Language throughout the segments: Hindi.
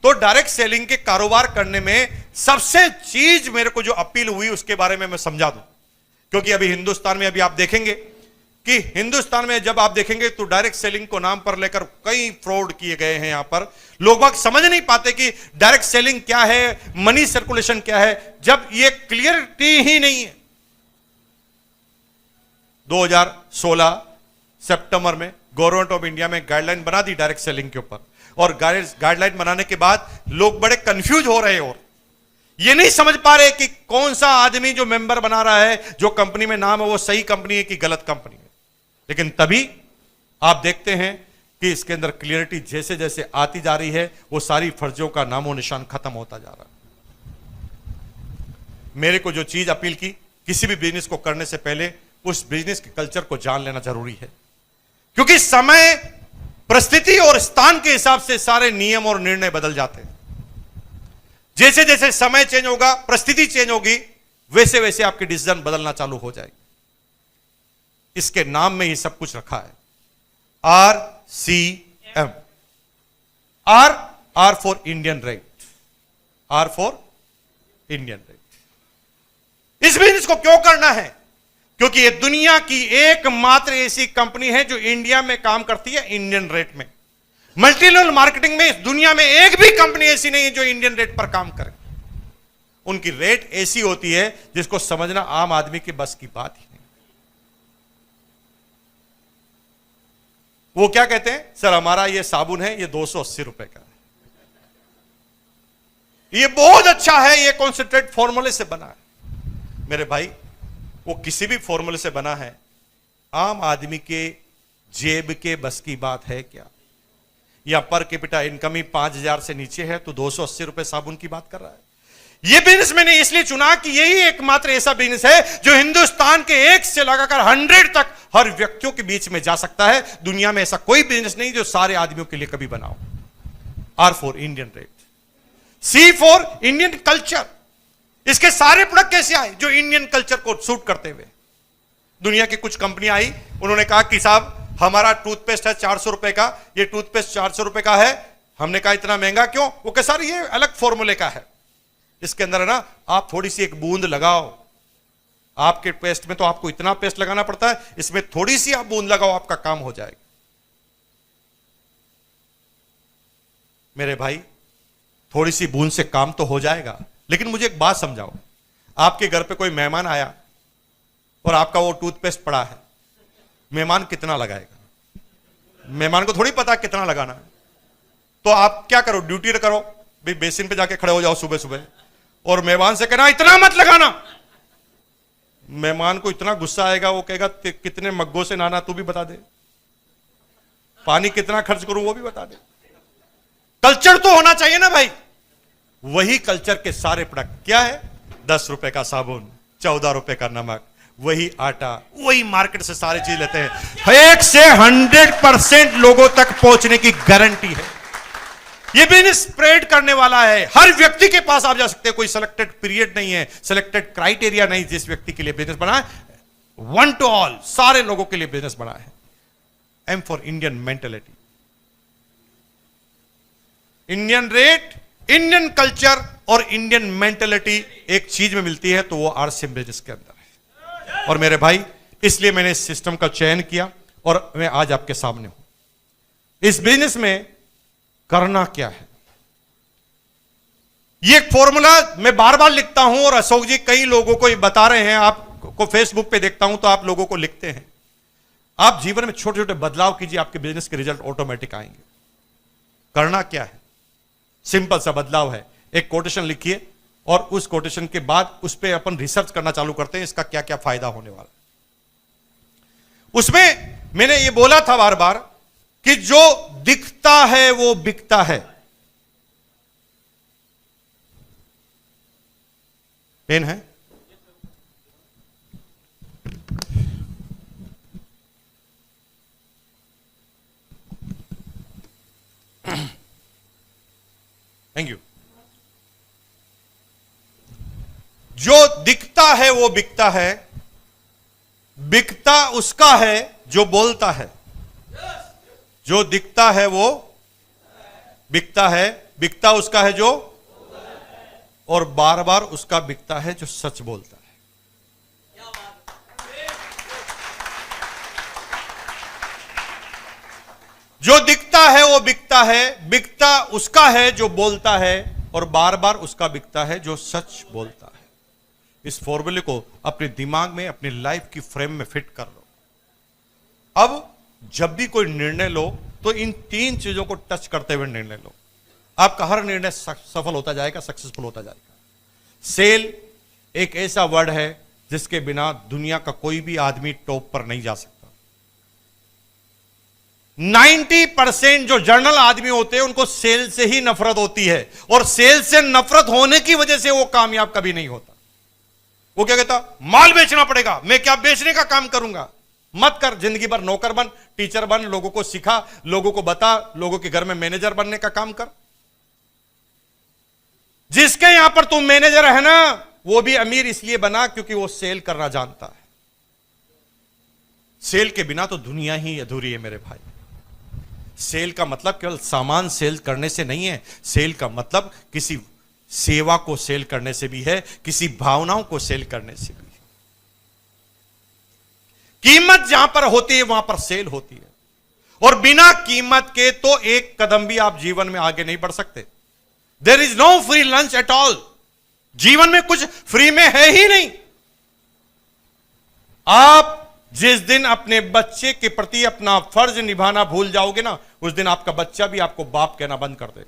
तो डायरेक्ट सेलिंग के कारोबार करने में सबसे चीज मेरे को जो अपील हुई उसके बारे में मैं समझा दूं, क्योंकि अभी हिंदुस्तान में अभी आप देखेंगे कि हिंदुस्तान में जब आप देखेंगे तो डायरेक्ट सेलिंग को नाम पर लेकर कई फ्रॉड किए गए हैं। यहां पर लोग बाग समझ नहीं पाते कि डायरेक्ट सेलिंग क्या है, मनी सर्कुलेशन क्या है, जब ये क्लियरिटी ही नहीं है। 2016 सितंबर में गवर्नमेंट ऑफ इंडिया में गाइडलाइन बना दी डायरेक्ट सेलिंग के ऊपर, और गाइडलाइन बनाने के बाद लोग बड़े कंफ्यूज हो रहे हैं और ये नहीं समझ पा रहे कि कौन सा आदमी जो मेंबर बना रहा है, जो कंपनी में नाम है, वो सही कंपनी है कि गलत कंपनी है। लेकिन तभी आप देखते हैं कि इसके अंदर क्लियरिटी जैसे जैसे आती जा रही है, वो सारी फर्जियों का नामो निशान खत्म होता जा रहा है। मेरे को जो चीज अपील की, किसी भी बिजनेस को करने से पहले उस बिजनेस के कल्चर को जान लेना जरूरी है, क्योंकि समय, परिस्थिति और स्थान के हिसाब से सारे नियम और निर्णय बदल जाते हैं। जैसे जैसे समय चेंज होगा, परिस्थिति चेंज होगी, वैसे वैसे आपके डिसीजन बदलना चालू हो जाएगी। इसके नाम में ही सब कुछ रखा है, RCM। R for Indian rate, R for Indian rate. इस बिजनेस को क्यों करना है? क्योंकि ये दुनिया की एकमात्र ऐसी कंपनी है जो इंडिया में काम करती है इंडियन रेट में। मल्टीलेवल मार्केटिंग में इस दुनिया में एक भी कंपनी ऐसी नहीं है जो इंडियन रेट पर काम करे। उनकी रेट ऐसी होती है जिसको समझना आम आदमी के बस की बात ही नहीं। वो क्या कहते हैं, सर हमारा ये साबुन है, ये 280 रुपए का है, ये बहुत अच्छा है, ये कॉन्सेंट्रेट फॉर्मूले से बना है। मेरे भाई, वो किसी भी फॉर्मूले से बना है, आम आदमी के जेब के बस की बात है क्या? या पर कैपिटा इनकम ही 5,000 से नीचे है तो 280 रुपए साबुन की बात कर रहा है। यह बिजनेस मैंने इसलिए चुना कि यही एकमात्र ऐसा बिजनेस है जो हिंदुस्तान के 1 से लगाकर 100 तक हर व्यक्तियों के बीच में जा सकता है। दुनिया में ऐसा कोई बिजनेस नहीं जो सारे आदमियों के लिए कभी बनाओ। R for Indian rate, C for Indian culture. इसके सारे प्रोडक्ट कैसे आए? जो इंडियन कल्चर को सूट करते हुए। दुनिया की कुछ कंपनियां आई, उन्होंने कहा कि साहब हमारा टूथपेस्ट है 400 रुपए का, ये टूथपेस्ट 400 रुपए का है। हमने कहा इतना महंगा क्यों? वो कहा सर ये अलग फॉर्मूले का है, इसके अंदर है ना आप थोड़ी सी एक बूंद लगाओ। आपके पेस्ट में तो आपको इतना पेस्ट लगाना पड़ता है, इसमें थोड़ी सी आप बूंद लगाओ, आपका काम हो जाएगा। मेरे भाई, थोड़ी सी बूंद से काम तो हो जाएगा, लेकिन मुझे एक बात समझाओ। आपके घर पे कोई मेहमान आया और आपका वो टूथपेस्ट पड़ा है, मेहमान कितना लगाएगा? मेहमान को थोड़ी पता कितना लगाना है। तो आप क्या करो, ड्यूटी करो, भाई बेसिन पे जाके खड़े हो जाओ सुबह सुबह और मेहमान से कहना इतना मत लगाना। मेहमान को इतना गुस्सा आएगा, वो कहेगा कितने मग्गों से नहाना तू भी बता दे, पानी कितना खर्च करूं वो भी बता दे। कल्चर तो होना चाहिए ना भाई। वही कल्चर के सारे प्रोडक्ट क्या है? 10 रुपए का साबुन, 14 रुपए का नमक, वही आटा, वही मार्केट से सारी चीज लेते हैं। 1 से 100% लोगों तक पहुंचने की गारंटी है। यह बिजनेस स्प्रेड करने वाला है, हर व्यक्ति के पास आप जा सकते हैं। कोई सिलेक्टेड पीरियड नहीं है, सिलेक्टेड क्राइटेरिया नहीं। जिस व्यक्ति के लिए बिजनेस बना है, वन टू ऑल, सारे लोगों के लिए बिजनेस बना है। M for Indian mentality, Indian rate, Indian culture और इंडियन मेंटेलिटी एक चीज में मिलती है तो वो RCM बिजनेस के अंदर है। और मेरे भाई, इसलिए मैंने इस सिस्टम का चयन किया और मैं आज आपके सामने हूं। इस बिजनेस में करना क्या है, ये एक फॉर्मूला मैं बार बार लिखता हूं और अशोक जी कई लोगों को ये बता रहे हैं। आपको फेसबुक पे देखता हूं तो आप लोगों को लिखते हैं। आप जीवन में छोटे छोटे बदलाव कीजिए, आपके बिजनेस के रिजल्ट ऑटोमेटिक आएंगे। करना क्या है? सिंपल सा बदलाव है। एक कोटेशन लिखिए और उस कोटेशन के बाद उस पर अपन रिसर्च करना चालू करते हैं, इसका क्या क्या फायदा होने वाला है। उसमें मैंने ये बोला था बार बार कि जो दिखता है वो बिकता है। पेन है? Thank you. जो दिखता है वो बिकता है, बिकता उसका है जो बोलता है। जो दिखता है वो बिकता है, बिकता उसका है जो, और बार बार उसका बिकता है जो सच बोलता है। जो दिखता है वो बिकता है, बिकता उसका है जो बोलता है, और बार बार उसका बिकता है जो सच बोलता है। इस फॉर्मूले को अपने दिमाग में, अपनी लाइफ की फ्रेम में फिट कर लो। अब जब भी कोई निर्णय लो तो इन तीन चीजों को टच करते हुए निर्णय लो। आपका हर निर्णय सफल होता जाएगा, सक्सेसफुल होता जाएगा। सेल एक ऐसा वर्ड है जिसके बिना दुनिया का कोई भी आदमी टॉप पर नहीं जा सकता। 90% जो जर्नल आदमी होते हैं उनको सेल से ही नफरत होती है, और सेल से नफरत होने की वजह से वो कामयाब कभी नहीं होता। वो क्या कहता, माल बेचना पड़ेगा, मैं क्या बेचने का काम करूंगा। मत कर, जिंदगी भर नौकर बन, टीचर बन, लोगों को सिखा, लोगों को बता, लोगों के घर में मैनेजर बनने का काम कर। जिसके यहां पर तुम मैनेजर है ना, वो भी अमीर इसलिए बना क्योंकि वो सेल करना जानता है। सेल के बिना तो दुनिया ही अधूरी है मेरे भाई। सेल का मतलब केवल सामान सेल करने से नहीं है, सेल का मतलब किसी सेवा को सेल करने से भी है, किसी भावनाओं को सेल करने से भी है। कीमत जहां पर होती है वहां पर सेल होती है, और बिना कीमत के तो एक कदम भी आप जीवन में आगे नहीं बढ़ सकते। There is no free lunch at all. जीवन में कुछ फ्री में है ही नहीं। आप जिस दिन अपने बच्चे के प्रति अपना फर्ज निभाना भूल जाओगे ना, उस दिन आपका बच्चा भी आपको बाप कहना बंद कर दे।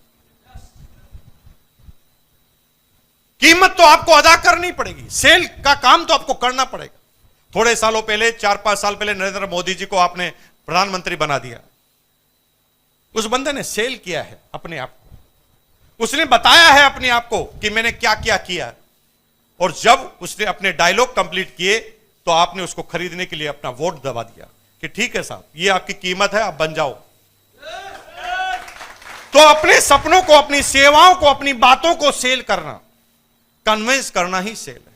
कीमत तो आपको अदा करनी पड़ेगी, सेल का काम तो आपको करना पड़ेगा। थोड़े सालों पहले, 4-5 साल पहले नरेंद्र मोदी जी को आपने प्रधानमंत्री बना दिया। उस बंदे ने सेल किया है अपने आप को, उसने बताया है अपने आप को कि मैंने क्या क्या किया, और जब उसने अपने डायलॉग कंप्लीट किए तो आपने उसको खरीदने के लिए अपना वोट दबा दिया कि ठीक है साहब, ये आपकी कीमत है, आप बन जाओ। तो अपने सपनों को, अपनी सेवाओं को, अपनी बातों को सेल करना, कन्विंस करना ही सेल है।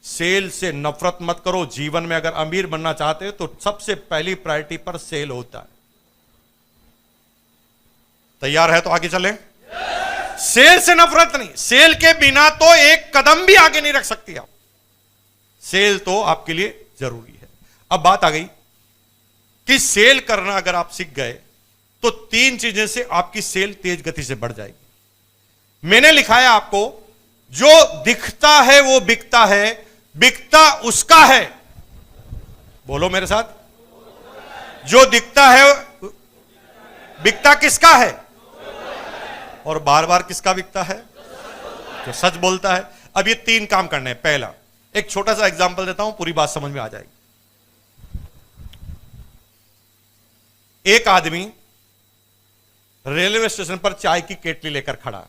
सेल से नफरत मत करो। जीवन में अगर अमीर बनना चाहते हो तो सबसे पहली प्रायोरिटी पर सेल होता है। तैयार है तो आगे चले। सेल से नफरत नहीं, सेल के बिना तो एक कदम भी आगे नहीं रख सकती आप। सेल तो आपके लिए जरूरी है। अब बात आ गई कि सेल करना अगर आप सीख गए तो 3 चीजें से आपकी सेल तेज गति से बढ़ जाएगी। मैंने लिखा है आपको, जो दिखता है वो बिकता है, बिकता उसका है। बोलो मेरे साथ, जो दिखता है बिकता किसका है, और बार बार किसका बिकता है, जो सच बोलता है। अब ये 3 काम करने हैं। पहला, एक छोटा सा एग्जांपल देता हूं, पूरी बात समझ में आ जाएगी। एक आदमी रेलवे स्टेशन पर चाय की केटली लेकर खड़ा,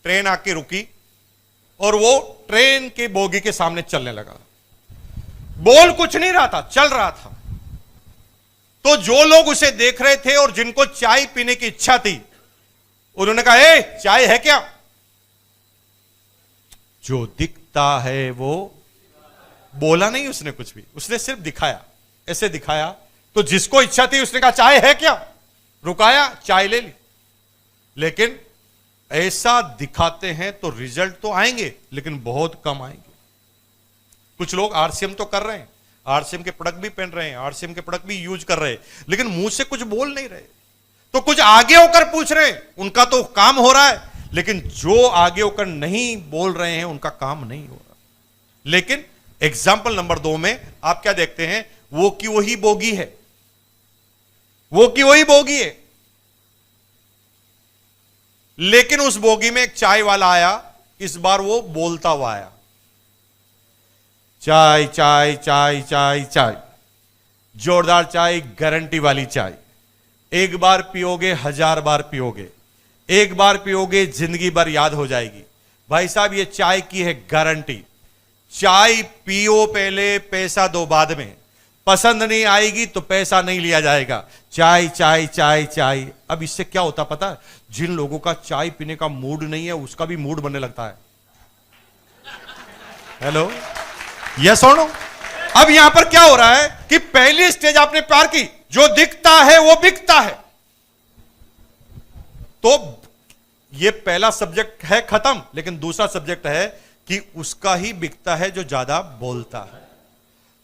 ट्रेन आके रुकी और वो ट्रेन के बोगी के सामने चलने लगा। बोल कुछ नहीं रहा था, चल रहा था। तो जो लोग उसे देख रहे थे और जिनको चाय पीने की इच्छा थी, उन्होंने कहा, ए चाय है क्या। जो दिखता है वो, बोला नहीं उसने कुछ भी, उसने सिर्फ दिखाया, ऐसे दिखाया। तो जिसको इच्छा थी उसने कहा चाय है क्या, रुकाया, चाय ले ली। लेकिन ऐसा दिखाते हैं तो रिजल्ट तो आएंगे, लेकिन बहुत कम आएंगे। कुछ लोग आरसीएम तो कर रहे हैं, आरसीएम के प्रोडक्ट भी पहन रहे हैं, आरसीएम के प्रोडक्ट भी यूज कर रहे हैं, लेकिन मुंह से कुछ बोल नहीं रहे। तो कुछ आगे होकर पूछ रहे हैं, उनका तो काम हो रहा है, लेकिन जो आगे होकर नहीं बोल रहे हैं उनका काम नहीं हो रहा। लेकिन एग्जाम्पल नंबर 2 में आप क्या देखते हैं, वो की वही बोगी है, वो की वही बोगी है, लेकिन उस बोगी में एक चाय वाला आया। इस बार वो बोलता हुआ आया, चाय चाय चाय चाय चाय, जोरदार चाय, गारंटी वाली चाय। एक बार पियोगे 1000 बार पियोगे, एक बार पियोगे जिंदगी भर याद हो जाएगी। भाई साहब, ये चाय की है गारंटी। चाय पियो पहले, पैसा दो बाद में। पसंद नहीं आएगी तो पैसा नहीं लिया जाएगा। चाय चाय चाय चाय। अब इससे क्या होता पता है, जिन लोगों का चाय पीने का मूड नहीं है उसका भी मूड बनने लगता है। हेलो, यस और नो। अब यहां पर क्या हो रहा है कि पहली स्टेज आपने पार की, जो दिखता है वो बिकता है। तो ये पहला सब्जेक्ट है खत्म, लेकिन दूसरा सब्जेक्ट है कि उसका ही बिकता है जो ज्यादा बोलता है।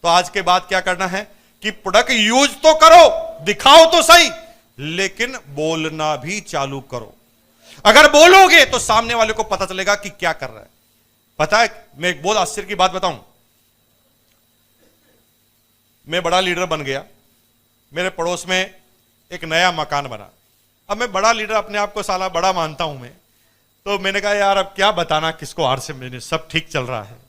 तो आज के बाद क्या करना है कि प्रोडक्ट यूज तो करो, दिखाओ तो सही, लेकिन बोलना भी चालू करो। अगर बोलोगे तो सामने वाले को पता चलेगा कि क्या कर रहा है। पता है, मैं एक बहुत आश्चर्य की बात बताऊं। मैं बड़ा लीडर बन गया, मेरे पड़ोस में एक नया मकान बना। अब मैं बड़ा लीडर अपने आप को साला बड़ा मानता हूं मैं, तो मैंने कहा यार अब क्या बताना किसको, आर से मैंने सब ठीक चल रहा है।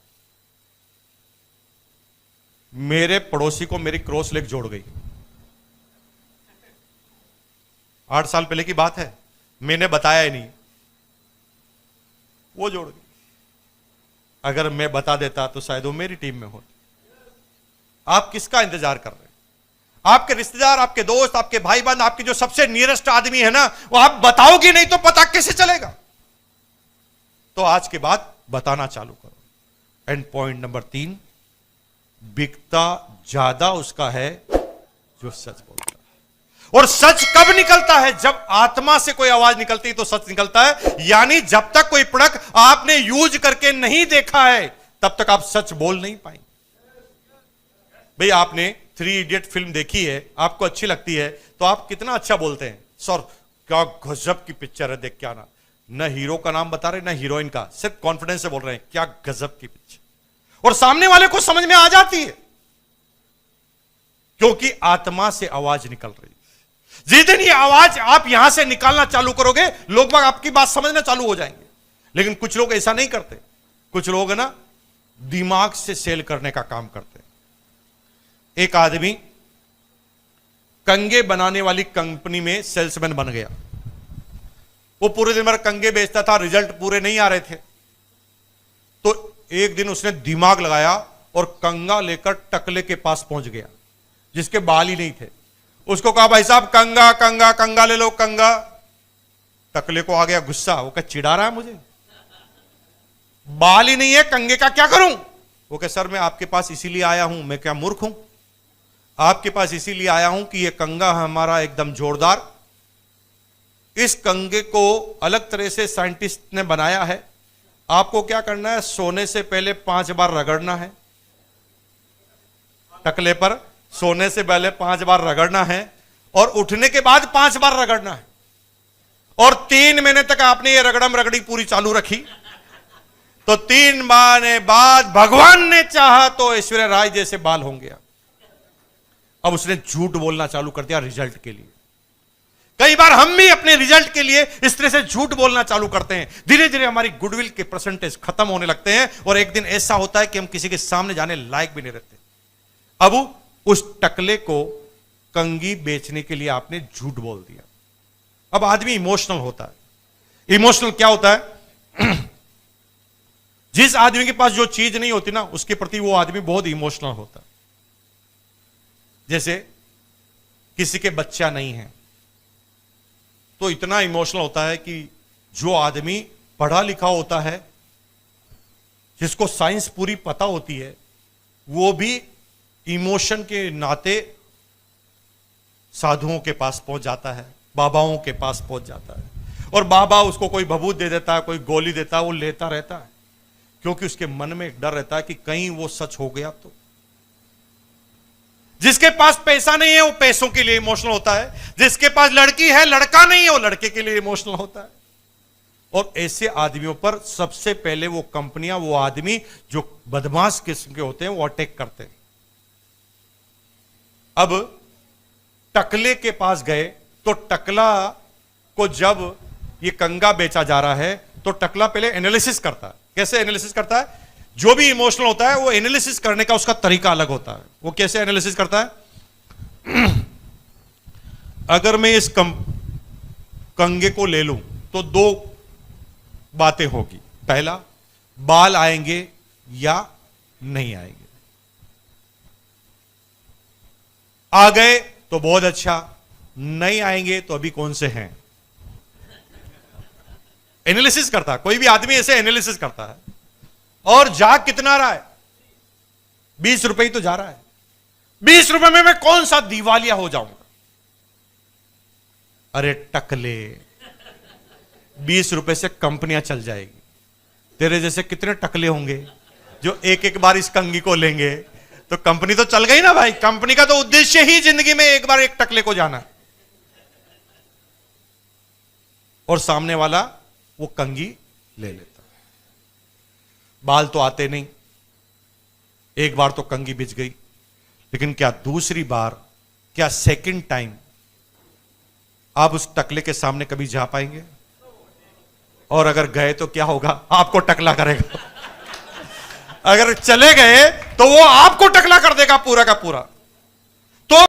मेरे पड़ोसी को मेरी क्रॉस लेग जोड़ गई। 8 साल पहले की बात है, मैंने बताया ही नहीं, वो जोड़ गई। अगर मैं बता देता तो शायद वो मेरी टीम में होती। आप किसका इंतजार कर रहे हैं? आपके रिश्तेदार, आपके दोस्त, आपके भाई बहन, आपके जो सबसे नियरेस्ट आदमी है ना, वो आप बताओगे नहीं तो पता कैसे चलेगा? तो आज के बाद बताना चालू करो। एंड पॉइंट नंबर 3, बिकता ज्यादा उसका है जो सच बोलता है। और सच कब निकलता है? जब आत्मा से कोई आवाज निकलती है तो सच निकलता है। यानी जब तक कोई प्रोडक्ट आपने यूज करके नहीं देखा है तब तक आप सच बोल नहीं पाएंगे। भाई आपने 3 इडियट फिल्म देखी है, आपको अच्छी लगती है तो आप कितना अच्छा बोलते हैं, सर क्या गजब की पिक्चर है, देख के आना। न हीरो का नाम बता रहे न हीरोइन का, सिर्फ कॉन्फिडेंस से बोल रहे हैं क्या गजब की पिक्चर, और सामने वाले को समझ में आ जाती है क्योंकि आत्मा से आवाज निकल रही है। जिस दिन ये आवाज आप यहां से निकालना चालू करोगे, लोग बाग आपकी बात समझना चालू हो जाएंगे। लेकिन कुछ लोग ऐसा नहीं करते, कुछ लोग ना दिमाग से सेल करने का काम करते हैं। एक आदमी कंगे बनाने वाली कंपनी में सेल्समैन बन गया। वो पूरे दिन भर कंगे बेचता था, रिजल्ट पूरे नहीं आ रहे थे। तो एक दिन उसने दिमाग लगाया और कंगा लेकर टकले के पास पहुंच गया जिसके बाल ही नहीं थे। उसको कहा भाई साहब कंगा कंगा कंगा ले लो कंगा। टकले को आ गया गुस्सा, वो क्या चिढ़ा रहा है मुझे, बाल ही नहीं है कंगे का क्या करूं? वो कह सर मैं आपके पास इसीलिए आया हूं, मैं क्या मूर्ख हूं? आपके पास इसीलिए आया हूं कि ये कंगा हमारा एकदम जोरदार, इस कंगे को अलग तरह से साइंटिस्ट ने बनाया है। आपको क्या करना है, सोने से पहले 5 बार रगड़ना है टकले पर, सोने से पहले 5 बार रगड़ना है और उठने के बाद 5 बार रगड़ना है। और 3 महीने तक आपने ये रगड़म रगड़ी पूरी चालू रखी तो 3 महीने बाद भगवान ने चाहा तो ऐश्वर्या राय जैसे बाल होंगे। अब उसने झूठ बोलना चालू कर दिया रिजल्ट के लिए। कई बार हम भी अपने रिजल्ट के लिए इस तरह से झूठ बोलना चालू करते हैं। धीरे धीरे हमारी गुडविल के परसेंटेज खत्म होने लगते हैं और एक दिन ऐसा होता है कि हम किसी के सामने जाने लायक भी नहीं रहते। अब उस टकले को कंगी बेचने के लिए आपने झूठ बोल दिया। अब आदमी इमोशनल होता है। इमोशनल क्या होता है? जिस आदमी के पास जो चीज नहीं होती ना, उसके प्रति वो आदमी बहुत इमोशनल होता है। जैसे किसी के बच्चा नहीं है तो इतना इमोशनल होता है कि जो आदमी पढ़ा लिखा होता है, जिसको साइंस पूरी पता होती है, वो भी इमोशन के नाते साधुओं के पास पहुंच जाता है, बाबाओं के पास पहुंच जाता है और बाबा उसको कोई भभूत दे देता है, कोई गोली देता है, वो लेता रहता है क्योंकि उसके मन में एक डर रहता है कि कहीं वो सच हो गया तो। जिसके पास पैसा नहीं है वो पैसों के लिए इमोशनल होता है, जिसके पास लड़की है, लड़का नहीं है, वो लड़के के लिए इमोशनल होता है। और ऐसे आदमियों पर सबसे पहले वो कंपनियां, वो आदमी जो बदमाश किस्म के होते हैं, वो अटैक करते हैं। अब टकले के पास गए तो टकला को जब ये कंगा बेचा जा रहा है तो टकला पहले एनालिसिस करता है। कैसे एनालिसिस करता है? जो भी इमोशनल होता है वो एनालिसिस करने का उसका तरीका अलग होता है। वो कैसे एनालिसिस करता है? अगर मैं इस कंगे को ले लूं तो 2 बातें होगी। पहला, बाल आएंगे या नहीं आएंगे। आ गए तो बहुत अच्छा, नहीं आएंगे तो अभी कौन से हैं। एनालिसिस करता है, कोई भी आदमी ऐसे एनालिसिस करता है। और जा कितना रहा है? 20 रुपए ही तो जा रहा है। 20 रुपए में मैं कौन सा दिवालिया हो जाऊंगा? अरे टकले, ₹20 से कंपनियां चल जाएगी। तेरे जैसे कितने टकले होंगे जो एक एक बार इस कंगी को लेंगे, तो कंपनी तो चल गई ना भाई। कंपनी का तो उद्देश्य ही जिंदगी में एक बार एक टकले को जाना, और सामने वाला वो कंगी ले लेता। बाल तो आते नहीं, एक बार तो कंगी बिछ गई, लेकिन क्या दूसरी बार, क्या सेकंड टाइम आप उस टकले के सामने कभी जा पाएंगे? और अगर गए तो क्या होगा? आपको टकला करेगा। अगर चले गए तो वो आपको टकला कर देगा पूरा का पूरा।